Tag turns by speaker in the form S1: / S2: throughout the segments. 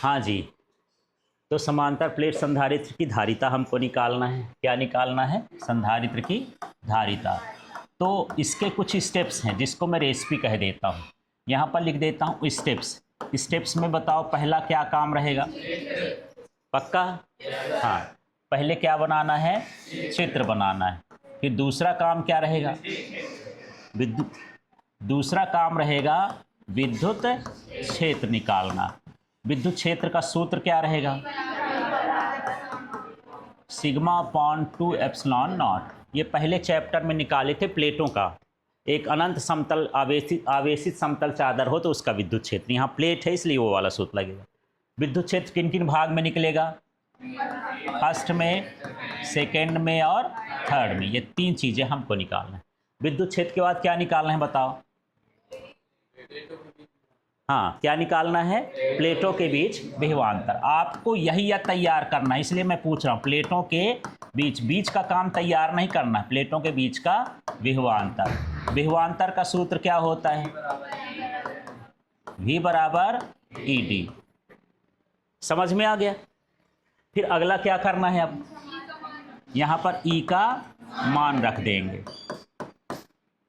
S1: हाँ जी। तो समांतर प्लेट संधारित्र की धारिता हमको निकालना है। क्या निकालना है? संधारित्र की धारिता। तो इसके कुछ स्टेप्स हैं जिसको मैं रेसिपी कह देता हूँ। यहाँ पर लिख देता हूँ स्टेप्स। स्टेप्स में बताओ पहला क्या काम रहेगा? पक्का? हाँ, पहले क्या बनाना है? चित्र बनाना है। फिर दूसरा काम क्या रहेगा? विद्युत दूसरा काम रहेगा विद्युत क्षेत्र निकालना। विद्युत क्षेत्र का सूत्र क्या रहेगा? Sigma upon 2 epsilon not. ये पहले चैप्टर में निकाले थे प्लेटों का। एक अनंत समतल आवेशित समतल चादर हो तो उसका विद्युत क्षेत्र, यहाँ प्लेट है इसलिए वो वाला सूत्र लगेगा। विद्युत क्षेत्र किन किन भाग में निकलेगा? फर्स्ट में, सेकेंड में और थर्ड में। ये तीन चीज़ें हमको निकालना है। विद्युत क्षेत्र के बाद क्या निकालना है बताओ? हाँ, क्या निकालना है? प्लेटों के बीच विभवांतर। आपको यही या तैयार करना है, इसलिए मैं पूछ रहा हूँ। प्लेटों के बीच का काम तैयार नहीं करना है, प्लेटों के बीच का विभवांतर। विभवांतर का सूत्र क्या होता है? V बराबर ED। समझ में आ गया? फिर अगला क्या करना है? अब यहाँ पर E का मान रख देंगे।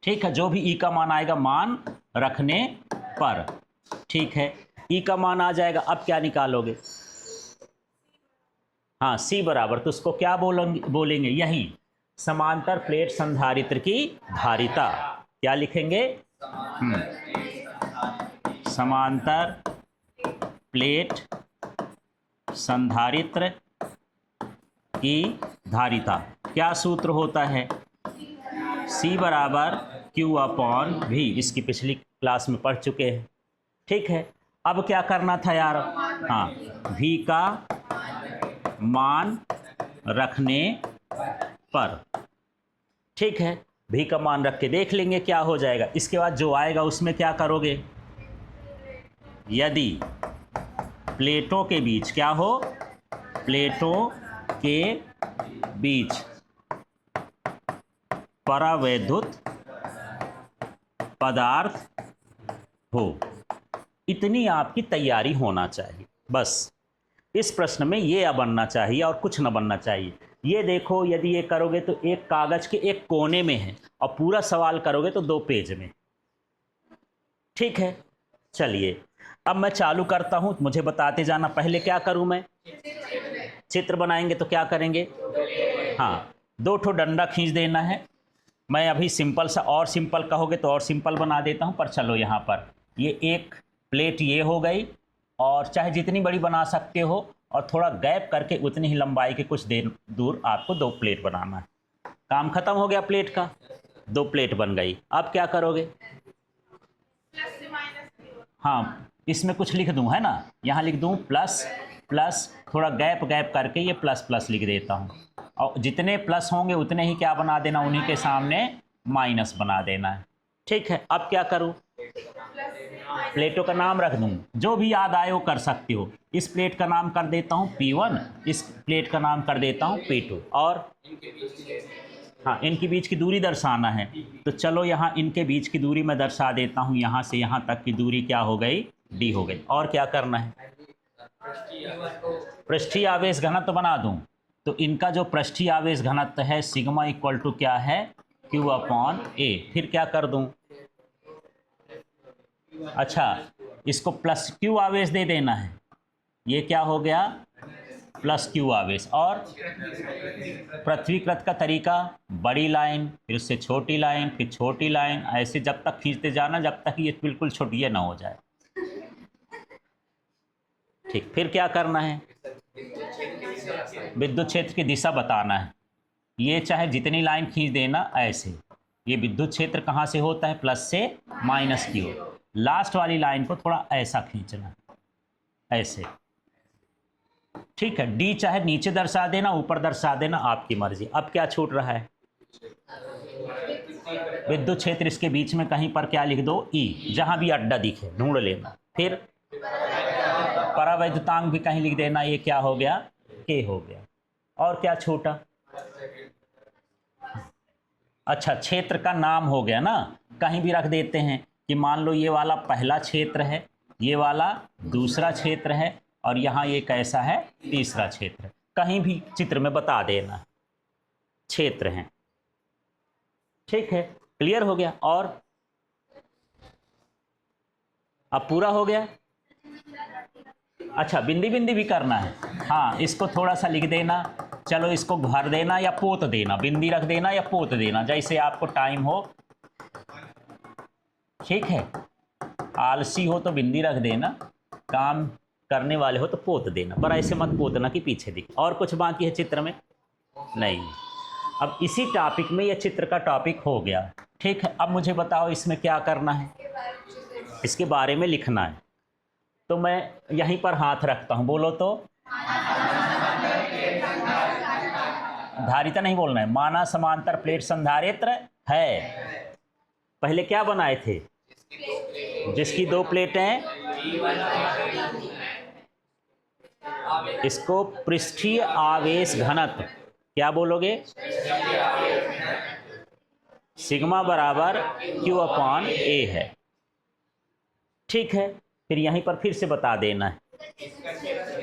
S1: ठीक है, जो भी E का मान आएगा मान रखने पर, ठीक है, E का मान आ जाएगा। अब क्या निकालोगे? हाँ, C बराबर, तो उसको क्या बोलेंगे? यही समांतर प्लेट संधारित्र की धारिता। क्या लिखेंगे? समांतर प्लेट संधारित्र की धारिता। क्या सूत्र होता है? C बराबर Q अपॉन V। इसकी पिछली क्लास में पढ़ चुके हैं। ठीक है, अब क्या करना था यार? हाँ, V का मान रखने पर। ठीक है, V का मान रख के देख लेंगे क्या हो जाएगा। इसके बाद जो आएगा उसमें क्या करोगे? यदि प्लेटों के बीच क्या हो? प्लेटों के बीच परावैद्युत पदार्थ हो, इतनी आपकी तैयारी होना चाहिए। बस इस प्रश्न में ये बनना चाहिए और कुछ न बनना चाहिए। ये देखो, यदि ये करोगे तो एक कागज के एक कोने में है और पूरा सवाल करोगे तो 2 पेज में। ठीक है, चलिए अब मैं चालू करता हूं, मुझे बताते जाना। पहले क्या करूं मैं? चित्र बनाएंगे तो क्या करेंगे? हाँ, 2 ठो डंडा खींच देना है। मैं अभी सिंपल सा, और सिंपल कहोगे तो और सिंपल बना देता हूं, पर चलो यहाँ पर ये एक प्लेट ये हो गई, और चाहे जितनी बड़ी बना सकते हो, और थोड़ा गैप करके उतनी ही लंबाई के कुछ देर दूर आपको 2 प्लेट बनाना है। काम खत्म हो गया प्लेट का, 2 प्लेट बन गई। अब क्या करोगे? हाँ, इसमें कुछ लिख दूं, है ना? यहाँ लिख दूं प्लस प्लस, थोड़ा गैप करके ये प्लस प्लस लिख देता हूँ। और जितने प्लस होंगे उतने ही क्या बना देना, उन्हीं के सामने माइनस बना देना है। ठीक है, अब क्या करूं? प्लेटों का नाम रख दूं, जो भी याद आए वो कर सकते हो। इस प्लेट का नाम कर देता हूं P1, इस प्लेट का नाम कर देता हूं P2। और हाँ, इनके बीच की दूरी दर्शाना है, तो चलो यहाँ इनके बीच की दूरी मैं दर्शा देता हूँ। यहाँ से यहाँ तक की दूरी क्या हो गई? D हो गई। और क्या करना है? पृष्ठीय आवेश घनत्व बना दूं, तो इनका जो पृष्ठीय आवेश घनत्व है सिग्मा इक्वल टू क्या है? Q upon A। फिर क्या कर दूं? अच्छा, इसको प्लस Q आवेश दे देना है। ये क्या हो गया? प्लस Q आवेश। और पृथ्वीकृत का तरीका, बड़ी लाइन, फिर उससे छोटी लाइन, फिर छोटी लाइन, ऐसे जब तक खींचते जाना जब तक ये बिल्कुल छोटी ना हो जाए। ठीक, फिर क्या करना है? विद्युत क्षेत्र की दिशा बताना है। ये चाहे जितनी लाइन खींच देना ऐसे। ये विद्युत क्षेत्र कहाँ से होता है? प्लस से माइनस की ओर। लास्ट वाली लाइन को थोड़ा ऐसा खींचना, ऐसे। ठीक है, डी चाहे नीचे दर्शा देना, ऊपर दर्शा देना, आपकी मर्जी। अब क्या छूट रहा है? विद्युत क्षेत्र इसके बीच में कहीं पर क्या लिख दो? ई, जहां भी अड्डा दिखे ढूंढ लेना। फिर परावैद्युतांक भी कहीं लिख देना। ये क्या हो गया? के हो गया। और क्या छूटा? अच्छा, क्षेत्र का नाम हो गया ना, कहीं भी रख देते हैं कि मान लो ये वाला पहला क्षेत्र है, ये वाला दूसरा क्षेत्र है, और यहाँ ये कैसा है, तीसरा क्षेत्र। कहीं भी चित्र में बता देना क्षेत्र हैं। ठीक है, क्लियर हो गया। और अब पूरा हो गया। अच्छा, बिंदी बिंदी भी करना है। हाँ, इसको थोड़ा सा लिख देना। चलो इसको भर देना या पोत देना, बिंदी रख देना या पोत देना, जैसे आपको टाइम हो। ठीक है, आलसी हो तो बिंदी रख देना, काम करने वाले हो तो पोत देना, पर ऐसे मत पोतना कि पीछे दिखे। और कुछ बाकी है चित्र में? नहीं। अब इसी टॉपिक में यह चित्र का टॉपिक हो गया। ठीक है, अब मुझे बताओ इसमें क्या करना है, इसके बारे में लिखना है। तो मैं यहीं पर हाथ रखता हूं, बोलो तो। धारिता नहीं बोलना है, माना समांतर प्लेट संधारित्र है। पहले क्या बनाए थे? जिसकी दो प्लेटें, इसको पृष्ठीय आवेश घनत्व क्या बोलोगे? सिग्मा बराबर Q अपॉन A है। ठीक है, फिर यहीं पर फिर से बता देना है।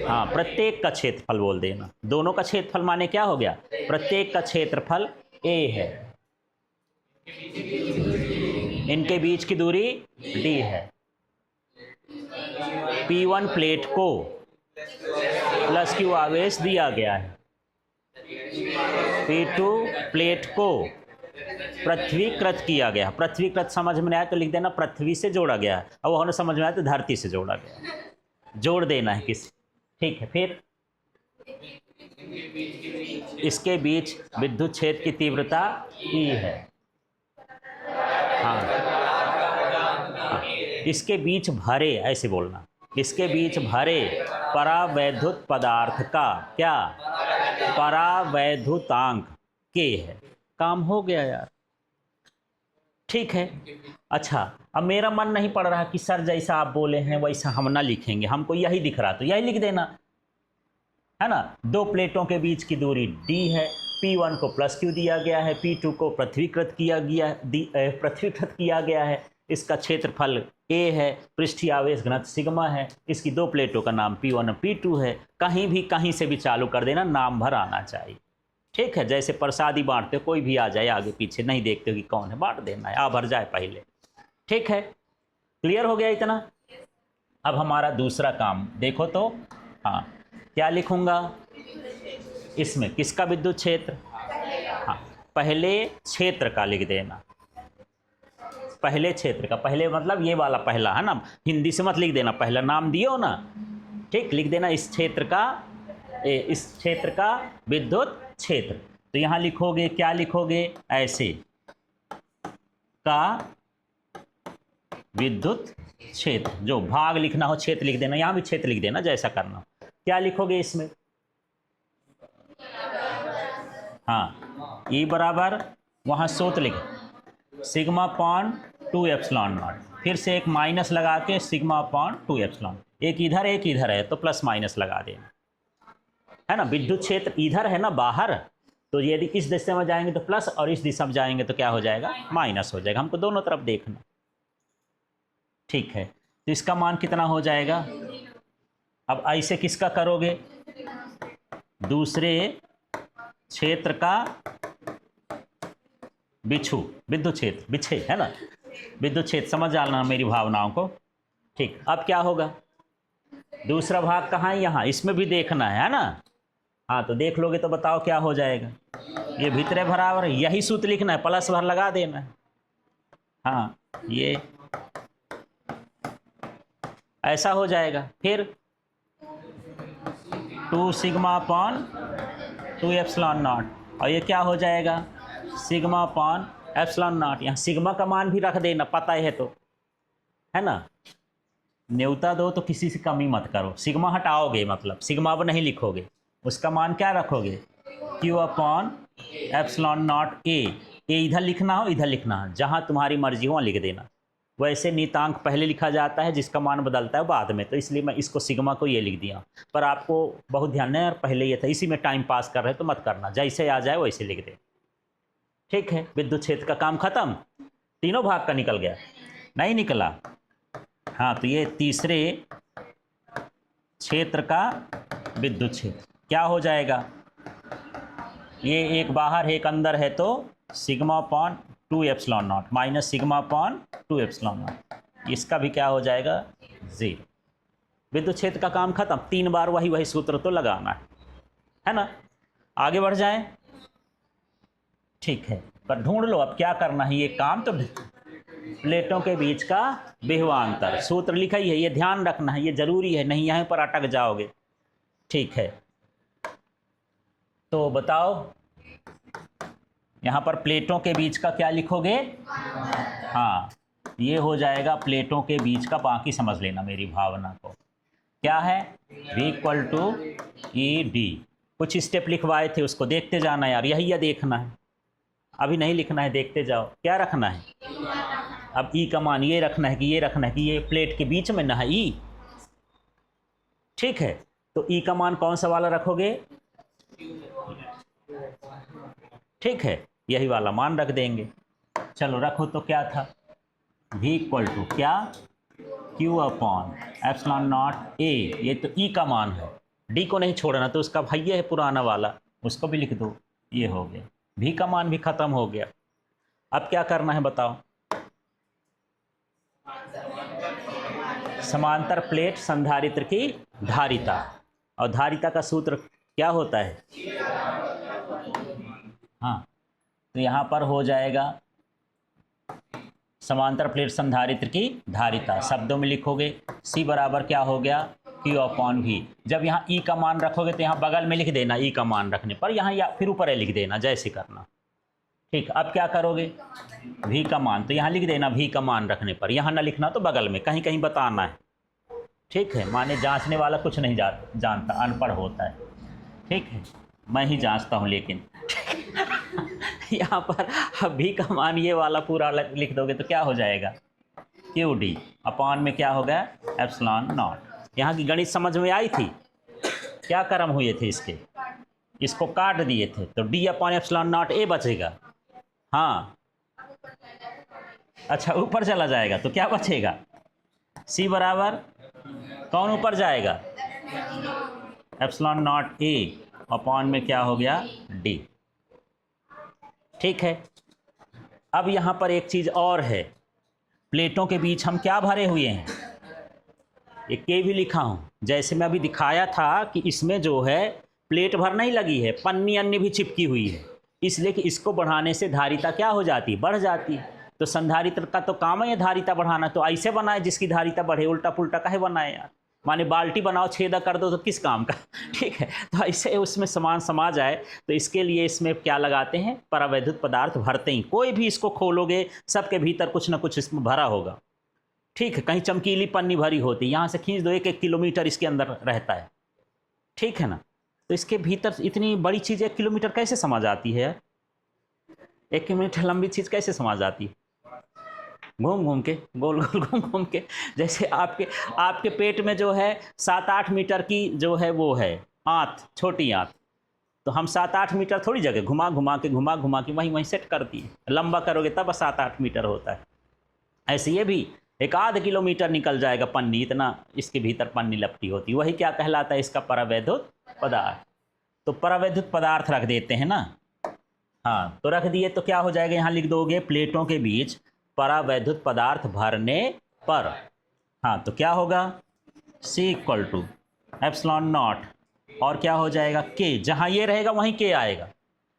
S1: हाँ, प्रत्येक का क्षेत्रफल बोल देना। दोनों का क्षेत्रफल माने क्या हो गया? प्रत्येक का क्षेत्रफल A है, इनके बीच की दूरी D है। P1 प्लेट को प्लस Q आवेश दिया गया है, P2 प्लेट को पृथ्वीकृत किया गया। पृथ्वीकृत समझ में आया तो लिख देना पृथ्वी से जोड़ा गया है, अब वो समझ में आया तो धरती से जोड़ा गया, जोड़ देना है किसी। ठीक है, फिर इसके बीच विद्युत क्षेत्र की तीव्रता E है। हाँ, इसके बीच भरे, ऐसे बोलना, इसके बीच भरे परावैद्युत पदार्थ का क्या? परावैद्युतांक K है। काम हो गया यार। ठीक है। अच्छा, अब मेरा मन नहीं पड़ रहा कि सर जैसा आप बोले हैं वैसा हम ना लिखेंगे, हमको यही दिख रहा तो यही लिख देना है ना। दो प्लेटों के बीच की दूरी D है, P1 को प्लस Q दिया गया है, P2 को पृथ्वीकृत किया गया है, इसका क्षेत्रफल A है, पृष्ठीय आवेश घनत्व सिग्मा है, इसकी दो प्लेटों का नाम P1 और P2 है। कहीं से भी चालू कर देना, नाम भर आना चाहिए। ठीक है, जैसे प्रसादी बांटते हो, कोई भी आ जाए आगे पीछे, नहीं देखते हो कि कौन है, बांट देना है, आ भर जाए पहले। ठीक है, क्लियर हो गया इतना। अब हमारा दूसरा काम देखो तो। हाँ, क्या लिखूंगा इसमें? किसका विद्युत क्षेत्र? हाँ, पहले क्षेत्र का लिख देना। पहले क्षेत्र का, पहले मतलब ये वाला पहला है ना, हिंदी से मत लिख देना, पहला नाम दियो ना। ठीक, लिख देना इस क्षेत्र का विद्युत क्षेत्र। तो यहां लिखोगे, क्या लिखोगे? ऐसे का विद्युत क्षेत्र, जो भाग लिखना हो क्षेत्र लिख देना, यहां भी क्षेत्र लिख देना, जैसा करना हो। क्या लिखोगे इसमें? हाँ, E बराबर, वहां सूत्र लिख, सिग्मा अपॉन 2 एप्सिलॉन नॉट, फिर से एक माइनस लगा के सिग्मा अपॉन 2 एप्सिलॉन, एक इधर है तो प्लस माइनस लगा देना है ना। विद्युत क्षेत्र इधर है ना, बाहर, तो यदि इस दिशा में जाएंगे तो प्लस और इस दिशा में जाएंगे तो क्या हो जाएगा? माइनस हो जाएगा। हमको दोनों तरफ देखना। ठीक है, तो इसका मान कितना हो जाएगा? अब ऐसे किसका करोगे? दूसरे क्षेत्र का विद्युत क्षेत्र, बिछे है ना, विद्युत क्षेत्र, समझ जाना मेरी भावनाओं को। ठीक, अब क्या होगा? दूसरा भाग कहाँ है? यहाँ, इसमें भी देखना है ना। हाँ, तो देख लोगे तो बताओ क्या हो जाएगा? ये भीतरे बराबर, यही सूत्र लिखना है, प्लस भर लगा देना है। हाँ, ये ऐसा हो जाएगा। फिर 2 सिग्मा अपॉन 2 एप्सिलॉन नॉट, और ये क्या हो जाएगा? Sigma upon epsilon not. यहाँ सिग्मा का मान भी रख देना, पता है तो, है ना। न्यूता दो तो किसी से कमी मत करो, सिग्मा हटाओगे मतलब सिग्मा अब नहीं लिखोगे, उसका मान क्या रखोगे? Q upon epsilon not A। इधर लिखना हो, इधर लिखना हो, जहाँ तुम्हारी मर्जी हो वहाँ लिख देना। वैसे नियतांक पहले लिखा जाता है, जिसका मान बदलता है बाद में, तो इसलिए मैं इसको सिग्मा को ये लिख दिया। पर आपको बहुत ध्यान है, और पहले ये था, इसी में टाइम पास कर रहे तो मत करना, जैसे आ जाए वैसे लिख दे। ठीक है, विद्युत क्षेत्र का काम खत्म। तीनों भाग का निकल गया? नहीं निकला। हाँ, तो ये तीसरे क्षेत्र का विद्युत क्षेत्र क्या हो जाएगा, ये एक बाहर है एक अंदर है, तो sigma upon 2 epsilon not minus sigma upon 2 epsilon not, इसका भी क्या हो जाएगा 0। विद्युत क्षेत्र का काम खत्म। 3 बार वही सूत्र तो लगाना है ना। आगे बढ़ जाएं, ठीक है, पर ढूंढ लो अब क्या करना है। ये काम तो प्लेटों के बीच का विभवांतर सूत्र लिखा ही है, ये ध्यान रखना है, ये जरूरी है, नहीं यहीं पर अटक जाओगे। ठीक है, तो बताओ यहाँ पर प्लेटों के बीच का क्या लिखोगे, हाँ ये हो जाएगा प्लेटों के बीच का, बाकी समझ लेना मेरी भावना को। क्या है, V equal to E D. कुछ स्टेप लिखवाए थे उसको देखते जाना यार, यही या देखना है, अभी नहीं लिखना है, देखते जाओ। क्या रखना है, अब ई का मान ये रखना है कि ये रखना है कि ये प्लेट के बीच में ना है ई, ठीक है। तो ई का मान कौन सा वाला रखोगे, ठीक है, यही वाला मान रख देंगे। चलो रखो, तो क्या था, V इक्वल टू क्या, Q upon epsilon not a, ये तो ई का मान है, डी को नहीं छोड़ना, तो उसका भैया है पुराना वाला, उसको भी लिख दो, ये हो गया, V का मान भी खत्म हो गया। अब क्या करना है बताओ, समांतर प्लेट संधारित्र की धारिता, और धारिता का सूत्र क्या होता है, हाँ तो यहाँ पर हो जाएगा समांतर प्लेट संधारित्र की धारिता, शब्दों में लिखोगे C बराबर क्या हो गया, Q अपॉन V। जब यहाँ E का मान रखोगे तो यहाँ बगल में लिख देना E का मान रखने पर, यहाँ या फिर ऊपर लिख देना, जैसे करना। ठीक, अब क्या करोगे, V का मान तो यहाँ लिख देना, V का मान रखने पर, यहाँ ना लिखना तो बगल में कहीं कहीं बताना है, ठीक है। माने जांचने वाला कुछ नहीं जानता, अनपढ़ होता है, ठीक है, मैं ही जांचता हूँ लेकिन यहाँ पर अब भी का मान ये वाला पूरा लिख दोगे तो क्या हो जाएगा, क्यू डी अपॉन में क्या हो गया, एप्सिलॉन नॉट। यहाँ की गणित समझ में आई थी, क्या कर्म हुए थे इसके, इसको काट दिए थे, तो D upon epsilon not a बचेगा, हाँ अच्छा ऊपर चला जाएगा तो क्या बचेगा, सी बराबर कौन ऊपर जाएगा, एप्सिलॉन नॉट ए अपॉन में क्या हो गया, डी। ठीक है, अब यहाँ पर एक चीज़ और है, प्लेटों के बीच हम क्या भरे हुए हैं, एक के भी लिखा हूँ, जैसे मैं अभी दिखाया था कि इसमें जो है प्लेट भर नहीं लगी है, पन्नी अन्य भी चिपकी हुई है, इसलिए कि इसको बढ़ाने से धारिता क्या हो जाती है, बढ़ जाती है। तो संधारित्र का तो काम है धारिता बढ़ाना, तो ऐसे बनाए जिसकी धारिता बढ़े, उल्टा पुल्टा काहे बनाए यार, माने बाल्टी बनाओ छेदा कर दो तो किस काम का ठीक है, तो ऐसे उसमें समान समा जाए, तो इसके लिए इसमें क्या लगाते हैं, परावैद्युत पदार्थ भरते ही, कोई भी इसको खोलोगे सबके भीतर कुछ ना कुछ इसमें भरा होगा, ठीक है। कहीं चमकीली पन्नी भरी होती है, यहाँ से खींच दो 1-1 किलोमीटर इसके अंदर रहता है, ठीक है ना। तो इसके भीतर इतनी बड़ी चीज़ 1 किलोमीटर कैसे समा जाती है, 1 किलोमीटर लंबी चीज़ कैसे समा जाती है, घूम घूम के, गोल गोल घूम घूम के, जैसे आपके पेट में जो है 7-8 मीटर की जो है वो है आंत, छोटी आंत, तो हम 7-8 मीटर थोड़ी जगह घुमा घुमा के वहीं सेट करती है, लंबा करोगे तब 7-8 मीटर होता है। ऐसे ये भी 1-आध किलोमीटर निकल जाएगा पन्नी, इतना इसके भीतर पन्नी लपटी होती, वही क्या कहलाता है, इसका परावैद्युत पदार्थ। तो परावैद्युत पदार्थ रख देते हैं ना, हाँ तो रख दिए तो क्या हो जाएगा, यहाँ लिख दोगे प्लेटों के बीच परावैद्युत पदार्थ भरने पर, हाँ तो क्या होगा, C equal to epsilon naught, और क्या हो जाएगा K, जहाँ ये रहेगा वहीं K आएगा,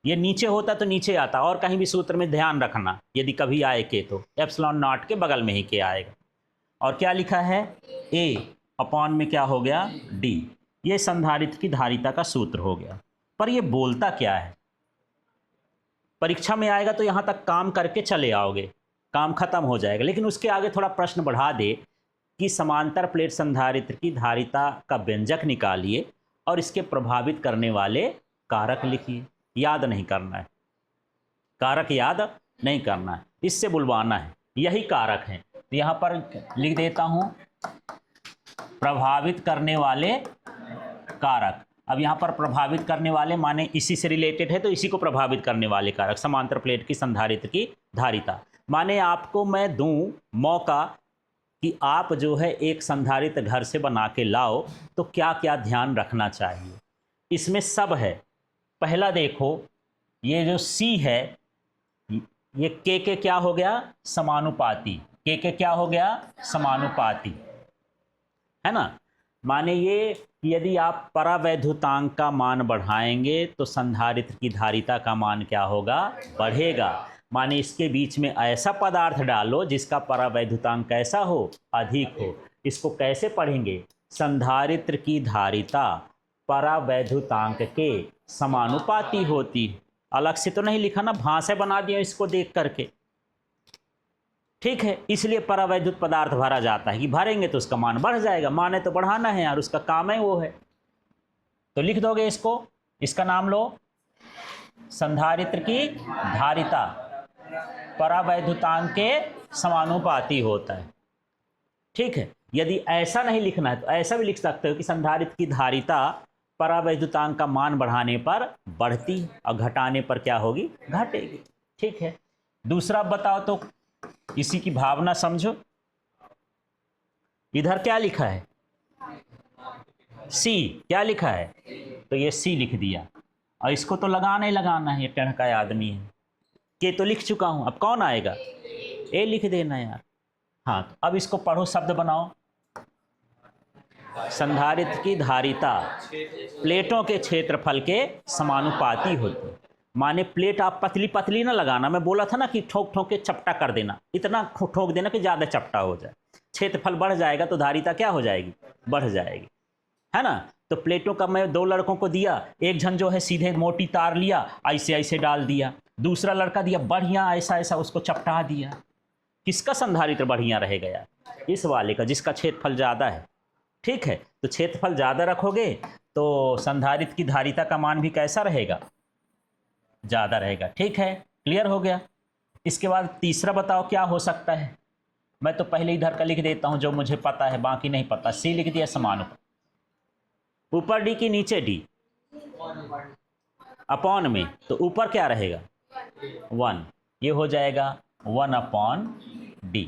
S1: ये नीचे होता तो नीचे आता, और कहीं भी सूत्र में ध्यान रखना यदि कभी आए K तो एप्सिलॉन नॉट के बगल में ही K आएगा। और क्या लिखा है, A अपॉन में क्या हो गया, D, ये संधारित्र की धारिता का सूत्र हो गया। पर ये बोलता क्या है, परीक्षा में आएगा तो यहाँ तक काम करके चले आओगे, काम खत्म हो जाएगा, लेकिन उसके आगे थोड़ा प्रश्न बढ़ा दे कि समांतर प्लेट संधारित्र की धारिता का व्यंजक निकालिए और इसके प्रभावित करने वाले कारक लिखिए। याद नहीं करना है, कारक याद नहीं करना है, इससे बुलवाना है, यही कारक हैं। तो यहाँ पर लिख देता हूँ प्रभावित करने वाले कारक। अब यहाँ पर प्रभावित करने वाले माने इसी से रिलेटेड है, तो इसी को प्रभावित करने वाले कारक, समांतर प्लेट की संधारित्र की धारिता। माने आपको मैं दूं मौका कि आप जो है एक संधारित्र घर से बना के लाओ तो क्या क्या ध्यान रखना चाहिए। इसमें सब है। पहला देखो, ये जो सी है, ये के क्या हो गया, समानुपाती। के क्या हो गया, समानुपाती, है ना। माने ये कि यदि आप परावैद्युतांक का मान बढ़ाएंगे तो संधारित्र की धारिता का मान क्या होगा, बढ़ेगा। माने इसके बीच में ऐसा पदार्थ डालो जिसका परावैद्युतांक कैसा हो, अधिक हो। इसको कैसे पढ़ेंगे, संधारित्र की धारिता परावैद्युतांक के समानुपाती होती है। अलग से तो नहीं लिखा ना, भाषा बना दिया इसको देख करके, ठीक है। इसलिए परावैद्युत पदार्थ भरा जाता है कि भरेंगे तो उसका मान बढ़ जाएगा। मान है तो बढ़ाना है यार, उसका काम है वो है। तो लिख दोगे इसको, इसका नाम लो संधारित्र की धारिता परावैद्युतांक के समानुपाती होता है, ठीक है। यदि ऐसा नहीं लिखना है तो ऐसा भी लिख सकते हो कि संधारित्र की धारिता परावैद्युतांक का मान बढ़ाने पर बढ़ती और घटाने पर क्या होगी, घटेगी, ठीक है। दूसरा बताओ तो, इसी की भावना समझो। इधर क्या लिखा है, सी, क्या लिखा है, तो ये सी लिख दिया। और इसको तो लगाना ही लगाना है, ये टेढ़ का आदमी है। के तो लिख चुका हूं, अब कौन आएगा, ए लिख देना यार। हाँ, तो अब इसको पढ़ो, शब्द बनाओ। संधारित्र की धारिता प्लेटों के क्षेत्रफल के समानुपाती होती है। माने प्लेट आप पतली पतली ना लगाना, मैं बोला था ना कि ठोक ठोक के चपटा कर देना, इतना ठोक देना कि ज़्यादा चपटा हो जाए। क्षेत्रफल बढ़ जाएगा तो धारिता क्या हो जाएगी, बढ़ जाएगी, है ना। तो प्लेटों का मैं दो लड़कों को दिया, एक जन जो है सीधे मोटी तार लिया, ऐसे ऐसे डाल दिया, दूसरा लड़का दिया बढ़िया ऐसा ऐसा उसको चपटा दिया। किसका संधारित्र बढ़िया रहेगा यार, इस वाले का, जिसका क्षेत्रफल ज़्यादा है, ठीक है। तो क्षेत्रफल ज़्यादा रखोगे तो संधारित्र की धारिता का मान भी कैसा रहेगा, ज़्यादा रहेगा, ठीक है। क्लियर हो गया। इसके बाद तीसरा बताओ क्या हो सकता है। मैं तो पहले इधर का लिख देता हूं जो मुझे पता है, बाकी नहीं पता। सी लिख दिया, समानुपाती, ऊपर डी की नीचे डी, अपॉन में, तो ऊपर क्या रहेगा 1, ये हो जाएगा 1/d।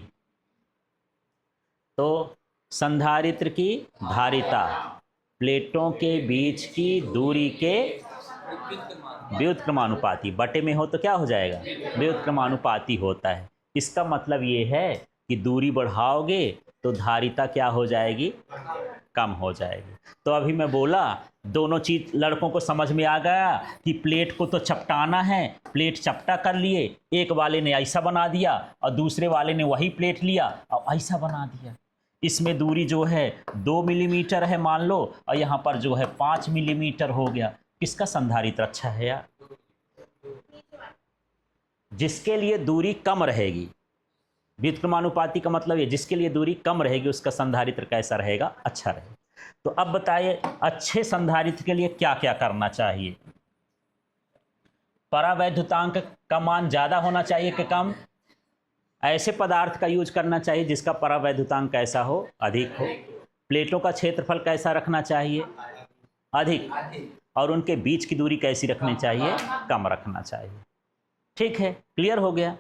S1: तो संधारित्र की धारिता प्लेटों के बीच की दूरी के व्युत्क्रमानुपाती, बटे में हो तो क्या हो जाएगा, व्युत्क्रमानुपाती होता है। इसका मतलब ये है कि दूरी बढ़ाओगे तो धारिता क्या हो जाएगी, कम हो जाएगी। तो अभी मैं बोला, दोनों चीज लड़कों को समझ में आ गया कि प्लेट को तो चपटाना है, प्लेट चपटा कर लिए, एक वाले ने ऐसा बना दिया और दूसरे वाले ने वही प्लेट लिया और ऐसा बना दिया। इसमें दूरी जो है 2 मिलीमीटर है मान लो, और यहाँ पर जो है 5 मिलीमीटर हो गया। किसका संधारित्र अच्छा है यार, जिसके लिए दूरी कम रहेगी। व्युत्क्रमानुपाती का मतलब ये, जिसके लिए दूरी कम रहेगी उसका संधारित्र कैसा रहेगा, अच्छा रहेगा। तो अब बताइए अच्छे संधारित्र के लिए क्या क्या करना चाहिए। परावैद्युतांक का मान ज्यादा होना चाहिए कि कम। ऐसे पदार्थ का यूज करना चाहिए जिसका परावैद्युतांक कैसा हो, अधिक हो। प्लेटों का क्षेत्रफल कैसा रखना चाहिए, अधिक। और उनके बीच की दूरी कैसी रखनी चाहिए, कम रखना चाहिए, ठीक है। क्लियर हो गया।